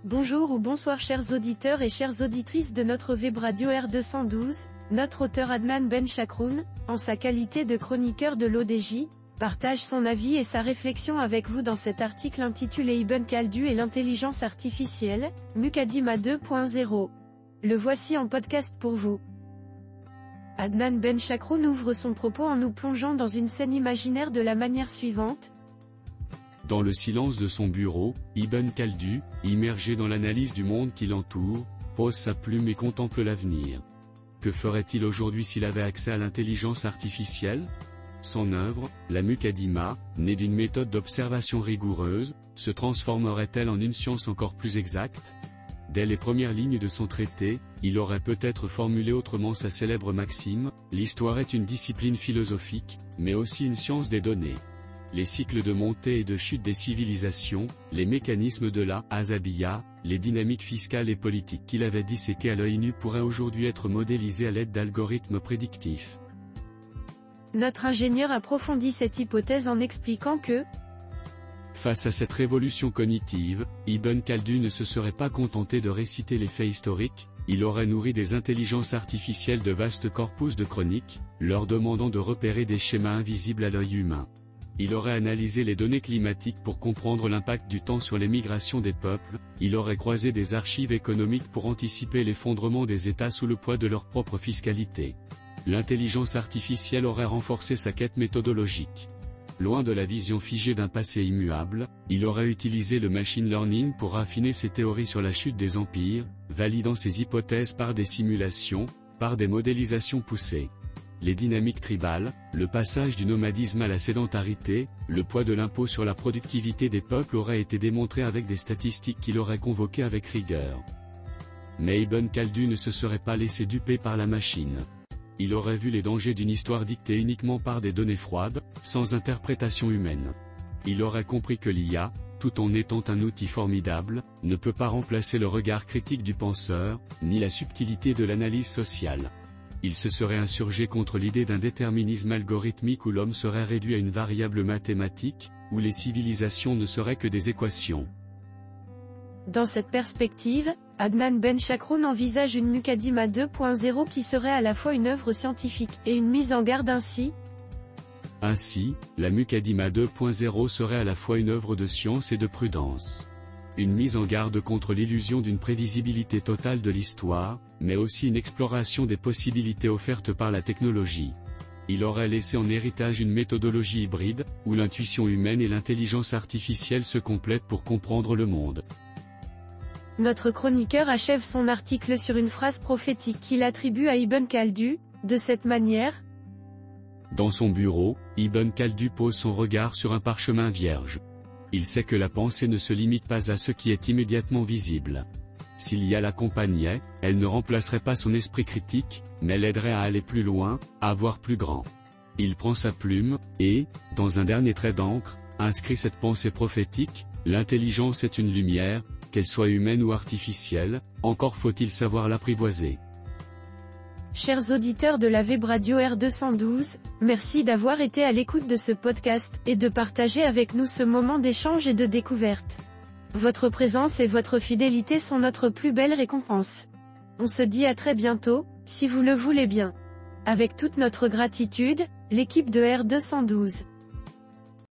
Bonjour ou bonsoir chers auditeurs et chères auditrices de notre web radio R212, notre auteur Adnan Ben Chakroun, en sa qualité de chroniqueur de l'ODJ, partage son avis et sa réflexion avec vous dans cet article intitulé Ibn Khaldun et l'intelligence artificielle, Muqaddimah 2.0. Le voici en podcast pour vous. Adnan Ben Chakroun ouvre son propos en nous plongeant dans une scène imaginaire de la manière suivante. Dans le silence de son bureau, Ibn Khaldun, immergé dans l'analyse du monde qui l'entoure, pose sa plume et contemple l'avenir. Que ferait-il aujourd'hui s'il avait accès à l'intelligence artificielle ? Son œuvre, la Muqaddimah, née d'une méthode d'observation rigoureuse, se transformerait-elle en une science encore plus exacte ? Dès les premières lignes de son traité, il aurait peut-être formulé autrement sa célèbre maxime, l'histoire est une discipline philosophique, mais aussi une science des données. Les cycles de montée et de chute des civilisations, les mécanismes de la Asabiyya, les dynamiques fiscales et politiques qu'il avait disséquées à l'œil nu pourraient aujourd'hui être modélisés à l'aide d'algorithmes prédictifs. Notre ingénieur approfondit cette hypothèse en expliquant que, face à cette révolution cognitive, Ibn Khaldun ne se serait pas contenté de réciter les faits historiques, il aurait nourri des intelligences artificielles de vastes corpus de chroniques, leur demandant de repérer des schémas invisibles à l'œil humain. Il aurait analysé les données climatiques pour comprendre l'impact du temps sur les migrations des peuples, il aurait croisé des archives économiques pour anticiper l'effondrement des États sous le poids de leur propre fiscalité. L'intelligence artificielle aurait renforcé sa quête méthodologique. Loin de la vision figée d'un passé immuable, il aurait utilisé le machine learning pour raffiner ses théories sur la chute des empires, validant ses hypothèses par des simulations, par des modélisations poussées. Les dynamiques tribales, le passage du nomadisme à la sédentarité, le poids de l'impôt sur la productivité des peuples auraient été démontrés avec des statistiques qu'il aurait convoquées avec rigueur. Mais Ibn Khaldun ne se serait pas laissé duper par la machine. Il aurait vu les dangers d'une histoire dictée uniquement par des données froides, sans interprétation humaine. Il aurait compris que l'IA, tout en étant un outil formidable, ne peut pas remplacer le regard critique du penseur, ni la subtilité de l'analyse sociale. Il se serait insurgé contre l'idée d'un déterminisme algorithmique où l'homme serait réduit à une variable mathématique, où les civilisations ne seraient que des équations. Dans cette perspective, Adnan Ben Chakroun envisage une Muqaddimah 2.0 qui serait à la fois une œuvre scientifique et une mise en garde ainsi. Ainsi, la Muqaddimah 2.0 serait à la fois une œuvre de science et de prudence. Une mise en garde contre l'illusion d'une prévisibilité totale de l'histoire, mais aussi une exploration des possibilités offertes par la technologie. Il aurait laissé en héritage une méthodologie hybride, où l'intuition humaine et l'intelligence artificielle se complètent pour comprendre le monde. Notre chroniqueur achève son article sur une phrase prophétique qu'il attribue à Ibn Khaldun, de cette manière. Dans son bureau, Ibn Khaldun pose son regard sur un parchemin vierge. Il sait que la pensée ne se limite pas à ce qui est immédiatement visible. S'il y a l'accompagnait, elle ne remplacerait pas son esprit critique, mais l'aiderait à aller plus loin, à voir plus grand. Il prend sa plume, et, dans un dernier trait d'encre, inscrit cette pensée prophétique, l'intelligence est une lumière, qu'elle soit humaine ou artificielle, encore faut-il savoir l'apprivoiser. Chers auditeurs de la web radio R212, merci d'avoir été à l'écoute de ce podcast, et de partager avec nous ce moment d'échange et de découverte. Votre présence et votre fidélité sont notre plus belle récompense. On se dit à très bientôt, si vous le voulez bien. Avec toute notre gratitude, l'équipe de R212.